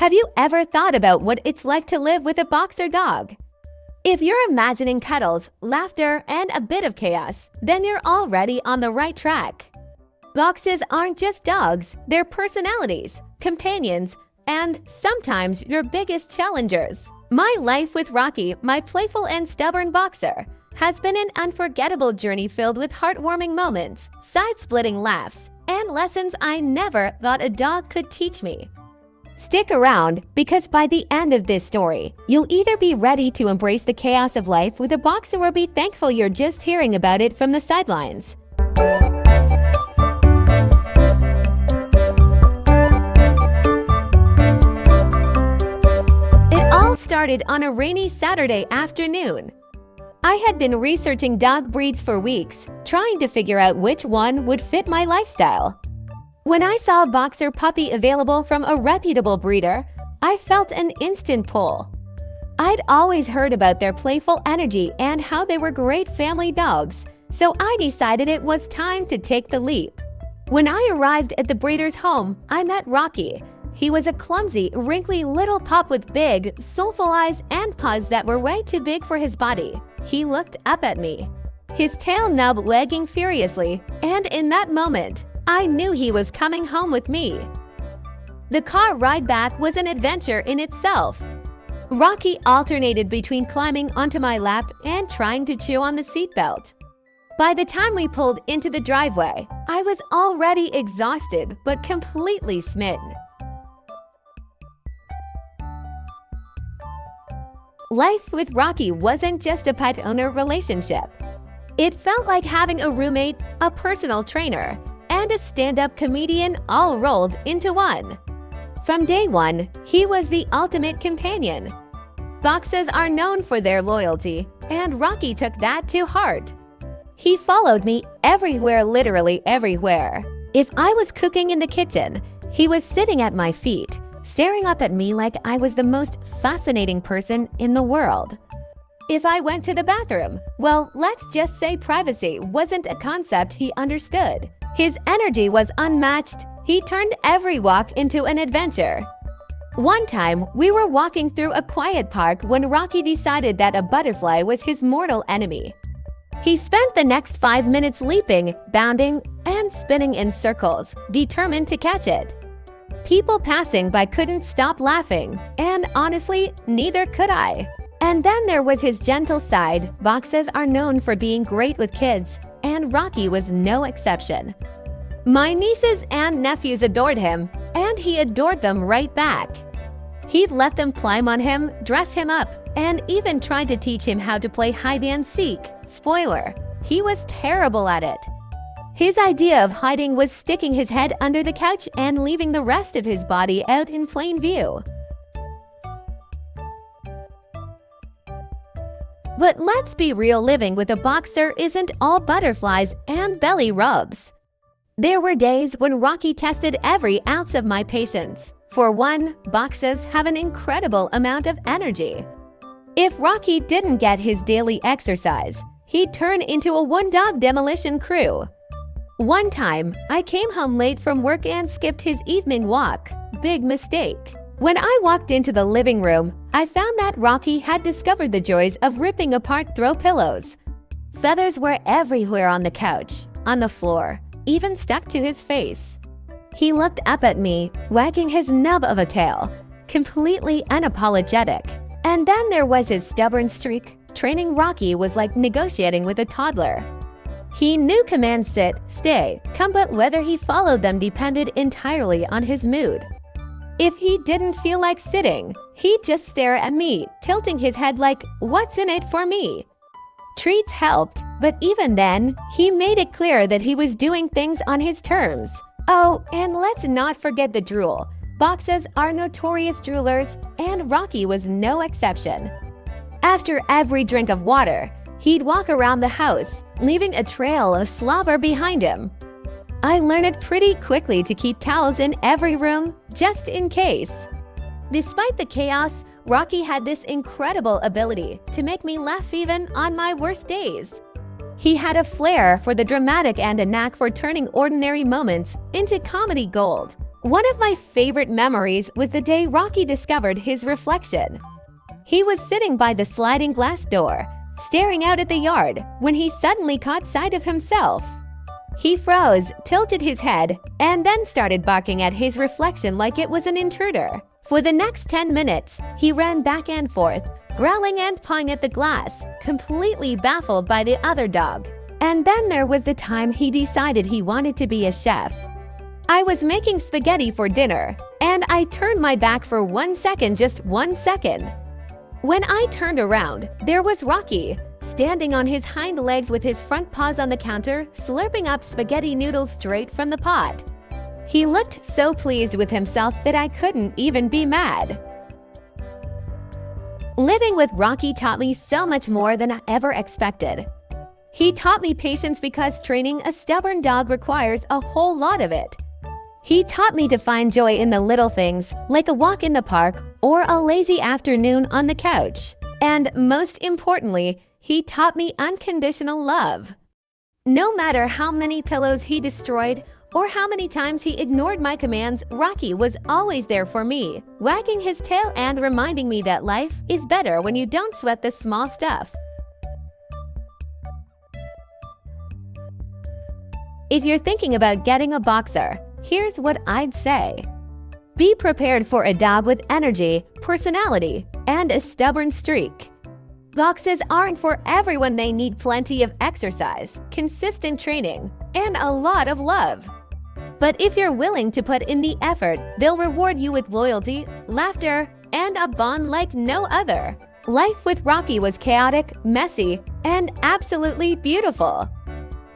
Have you ever thought about what it's like to live with a boxer dog? If you're imagining cuddles, laughter, and a bit of chaos, then you're already on the right track. Boxers aren't just dogs, they're personalities, companions, and sometimes your biggest challengers. My life with Rocky, my playful and stubborn boxer, has been an unforgettable journey filled with heartwarming moments, side-splitting laughs, and lessons I never thought a dog could teach me. Stick around, because by the end of this story, you'll either be ready to embrace the chaos of life with a boxer or be thankful you're just hearing about it from the sidelines. It all started on a rainy Saturday afternoon. I had been researching dog breeds for weeks, trying to figure out which one would fit my lifestyle. When I saw a boxer puppy available from a reputable breeder, I felt an instant pull. I'd always heard about their playful energy and how they were great family dogs, so I decided it was time to take the leap. When I arrived at the breeder's home, I met Rocky. He was a clumsy, wrinkly little pup with big, soulful eyes and paws that were way too big for his body. He looked up at me, his tail nub wagging furiously, and in that moment, I knew he was coming home with me. The car ride back was an adventure in itself. Rocky alternated between climbing onto my lap and trying to chew on the seatbelt. By the time we pulled into the driveway, I was already exhausted but completely smitten. Life with Rocky wasn't just a pet owner relationship. It felt like having a roommate, a personal trainer, and a stand-up comedian all rolled into one. From day one, he was the ultimate companion. Boxers are known for their loyalty, and Rocky took that to heart. He followed me everywhere, literally everywhere. If I was cooking in the kitchen, he was sitting at my feet, staring up at me like I was the most fascinating person in the world. If I went to the bathroom, well, let's just say privacy wasn't a concept he understood. His energy was unmatched. He turned every walk into an adventure. One time, we were walking through a quiet park when Rocky decided that a butterfly was his mortal enemy. He spent the next 5 minutes leaping, bounding, and spinning in circles, determined to catch it. People passing by couldn't stop laughing, and honestly, neither could I. And then there was his gentle side. Boxers are known for being great with kids, and Rocky was no exception. My nieces and nephews adored him, and he adored them right back. He'd let them climb on him, dress him up, and even tried to teach him how to play hide and seek. Spoiler, he was terrible at it. His idea of hiding was sticking his head under the couch and leaving the rest of his body out in plain view. But let's be real, living with a boxer isn't all butterflies and belly rubs. There were days when Rocky tested every ounce of my patience. For one, boxers have an incredible amount of energy. If Rocky didn't get his daily exercise, he'd turn into a one-dog demolition crew. One time, I came home late from work and skipped his evening walk. Big mistake. When I walked into the living room, I found that Rocky had discovered the joys of ripping apart throw pillows. Feathers were everywhere on the couch, on the floor, even stuck to his face. He looked up at me, wagging his nub of a tail, completely unapologetic. And then there was his stubborn streak. Training Rocky was like negotiating with a toddler. He knew commands sit, stay, come, but whether he followed them depended entirely on his mood. If he didn't feel like sitting, he'd just stare at me, tilting his head like, "What's in it for me?" Treats helped, but even then, he made it clear that he was doing things on his terms. Oh, and let's not forget the drool. Boxers are notorious droolers, and Rocky was no exception. After every drink of water, he'd walk around the house, leaving a trail of slobber behind him. I learned pretty quickly to keep towels in every room, just in case. Despite the chaos, Rocky had this incredible ability to make me laugh even on my worst days. He had a flair for the dramatic and a knack for turning ordinary moments into comedy gold. One of my favorite memories was the day Rocky discovered his reflection. He was sitting by the sliding glass door, staring out at the yard, when he suddenly caught sight of himself. He froze, tilted his head, and then started barking at his reflection like it was an intruder. For the next 10 minutes, he ran back and forth, growling and pawing at the glass, completely baffled by the other dog. And then there was the time he decided he wanted to be a chef. I was making spaghetti for dinner, and I turned my back for 1 second, just 1 second. When I turned around, there was Rocky, standing on his hind legs with his front paws on the counter, slurping up spaghetti noodles straight from the pot. He looked so pleased with himself that I couldn't even be mad. Living with Rocky taught me so much more than I ever expected. He taught me patience because training a stubborn dog requires a whole lot of it. He taught me to find joy in the little things, like a walk in the park or a lazy afternoon on the couch. And most importantly, he taught me unconditional love. No matter how many pillows he destroyed or how many times he ignored my commands, Rocky was always there for me, wagging his tail and reminding me that life is better when you don't sweat the small stuff. If you're thinking about getting a boxer, here's what I'd say. Be prepared for a dog with energy, personality, and a stubborn streak. Boxers aren't for everyone. They need plenty of exercise, consistent training, and a lot of love. But if you're willing to put in the effort, they'll reward you with loyalty, laughter, and a bond like no other. Life with Rocky was chaotic, messy, and absolutely beautiful.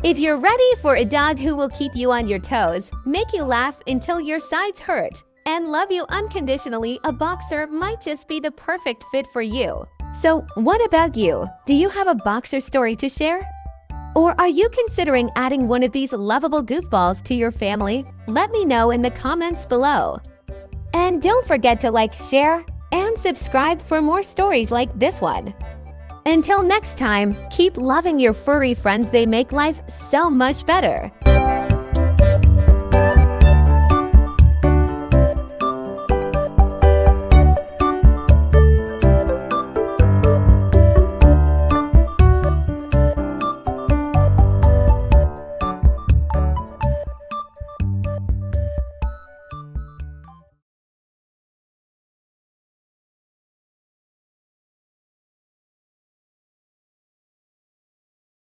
If you're ready for a dog who will keep you on your toes, make you laugh until your sides hurt, and love you unconditionally, a boxer might just be the perfect fit for you. So, what about you? Do you have a boxer story to share? Or are you considering adding one of these lovable goofballs to your family? Let me know in the comments below. And don't forget to like, share, and subscribe for more stories like this one. Until next time, keep loving your furry friends. They make life so much better.